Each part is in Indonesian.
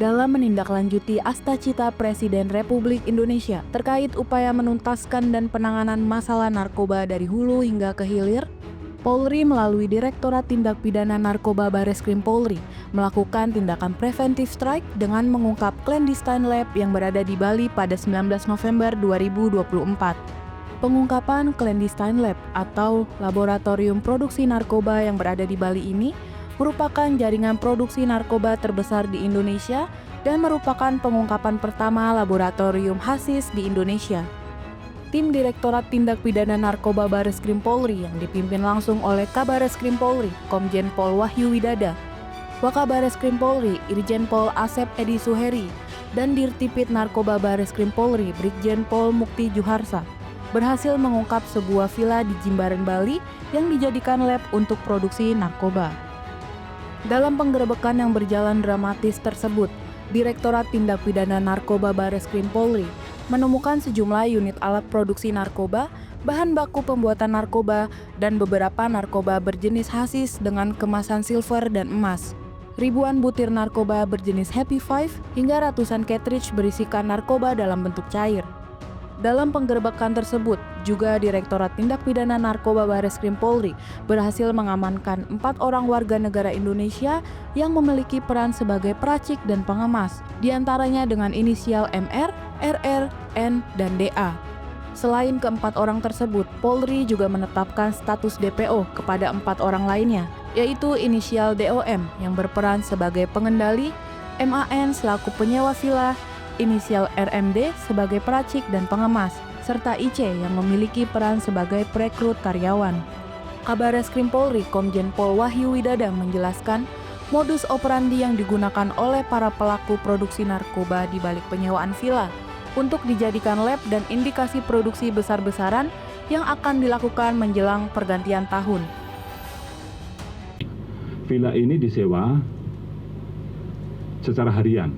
dalam menindaklanjuti Astacita Presiden Republik Indonesia terkait upaya menuntaskan dan penanganan masalah narkoba dari hulu hingga ke hilir, Polri melalui Direktorat Tindak Pidana Narkoba Bareskrim Polri melakukan tindakan preventif strike dengan mengungkap clandestine lab yang berada di Bali pada 19 November 2024. Pengungkapan clandestine lab atau laboratorium produksi narkoba yang berada di Bali ini merupakan jaringan produksi narkoba terbesar di Indonesia dan merupakan pengungkapan pertama laboratorium hasis di Indonesia. Tim Direktorat Tindak Pidana Narkoba Bareskrim Polri yang dipimpin langsung oleh Kabareskrim Polri, Komjen Pol Wahyu Widada, Wakabareskrim Polri, Irjen Pol Asep Edi Suheri, dan Dirtipid Narkoba Bareskrim Polri, Brigjen Pol Mukti Juharsa, berhasil mengungkap sebuah villa di Jimbaran, Bali yang dijadikan lab untuk produksi narkoba. Dalam penggerebekan yang berjalan dramatis tersebut, Direktorat Tindak Pidana Narkoba Bareskrim Polri menemukan sejumlah unit alat produksi narkoba, bahan baku pembuatan narkoba, dan beberapa narkoba berjenis hasis dengan kemasan silver dan emas. Ribuan butir narkoba berjenis Happy Five hingga ratusan cartridge berisikan narkoba dalam bentuk cair. Dalam penggerebekan tersebut, juga Direktorat Tindak Pidana Narkoba Bareskrim Polri berhasil mengamankan 4 orang warga negara Indonesia yang memiliki peran sebagai peracik dan pengemas, diantaranya dengan inisial MR, RR, N, dan DA. Selain keempat orang tersebut, Polri juga menetapkan status DPO kepada 4 orang lainnya, yaitu inisial DOM yang berperan sebagai pengendali, MAN selaku penyewa villa, inisial RMD sebagai peracik dan pengemas, serta IC yang memiliki peran sebagai perekrut karyawan. Kabareskrim Polri Komjen Pol Wahyu Widada menjelaskan modus operandi yang digunakan oleh para pelaku produksi narkoba di balik penyewaan villa untuk dijadikan lab dan indikasi produksi besar-besaran yang akan dilakukan menjelang pergantian tahun. Villa ini disewa secara harian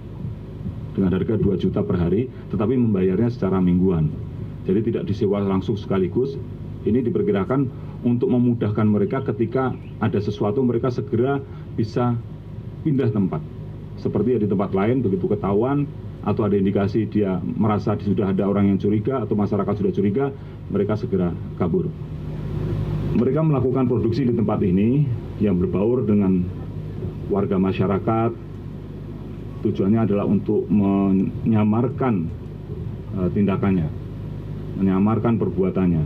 dengan harga 2 juta per hari, tetapi membayarnya secara mingguan. Jadi tidak disewa langsung sekaligus. Ini diperkirakan untuk memudahkan mereka ketika ada sesuatu mereka segera bisa pindah tempat. Seperti di tempat lain, begitu ketahuan atau ada indikasi dia merasa sudah ada orang yang curiga atau masyarakat sudah curiga, mereka segera kabur. Mereka melakukan produksi di tempat ini yang berbaur dengan warga masyarakat. Tujuannya adalah untuk menyamarkan tindakannya, menyamarkan perbuatannya.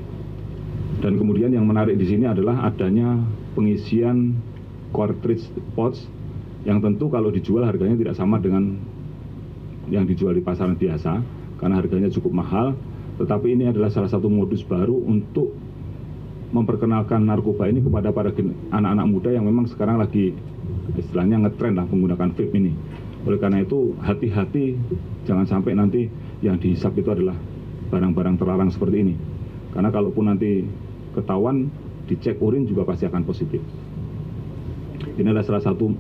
Dan kemudian yang menarik di sini adalah adanya pengisian cartridge pouch yang tentu kalau dijual harganya tidak sama dengan yang dijual di pasaran biasa karena harganya cukup mahal. Tetapi ini adalah salah satu modus baru untuk memperkenalkan narkoba ini kepada para anak-anak muda yang memang sekarang lagi istilahnya ngetren lah menggunakan vape ini. Oleh karena itu hati-hati jangan sampai nanti yang dihisap itu adalah barang-barang terlarang seperti ini. Karena kalaupun nanti ketahuan dicek urin juga pasti akan positif. Ini adalah salah satu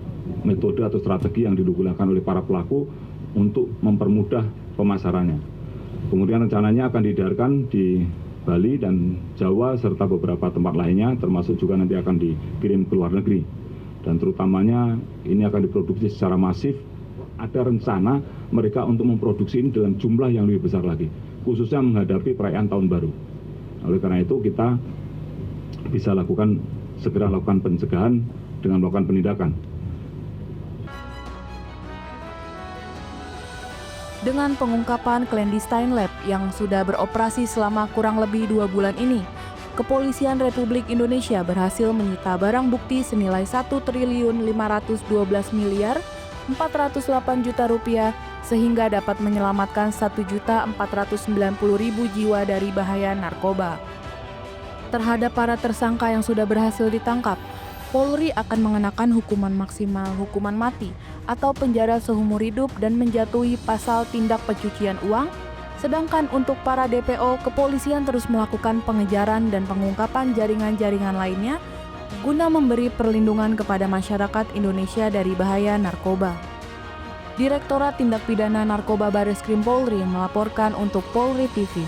metode atau strategi yang digunakan oleh para pelaku untuk mempermudah pemasarannya. Kemudian rencananya akan diedarkan di Bali dan Jawa serta beberapa tempat lainnya, termasuk juga nanti akan dikirim ke luar negeri. Dan terutamanya ini akan diproduksi secara masif. Ada rencana mereka untuk memproduksi ini dalam jumlah yang lebih besar lagi, khususnya menghadapi perayaan Tahun Baru. Oleh karena itu kita bisa segera lakukan pencegahan dengan melakukan penindakan. Dengan pengungkapan clandestine lab yang sudah beroperasi selama kurang lebih 2 bulan ini, Kepolisian Republik Indonesia berhasil menyita barang bukti senilai 1.512.408 juta rupiah sehingga dapat menyelamatkan 1.490.000 jiwa dari bahaya narkoba. Terhadap para tersangka yang sudah berhasil ditangkap, Polri akan mengenakan hukuman maksimal hukuman mati atau penjara seumur hidup dan menjatuhi pasal tindak pencucian uang. Sedangkan untuk para DPO, kepolisian terus melakukan pengejaran dan pengungkapan jaringan-jaringan lainnya guna memberi perlindungan kepada masyarakat Indonesia dari bahaya narkoba. Direktorat Tindak Pidana Narkoba Bareskrim Polri melaporkan untuk Polri TV.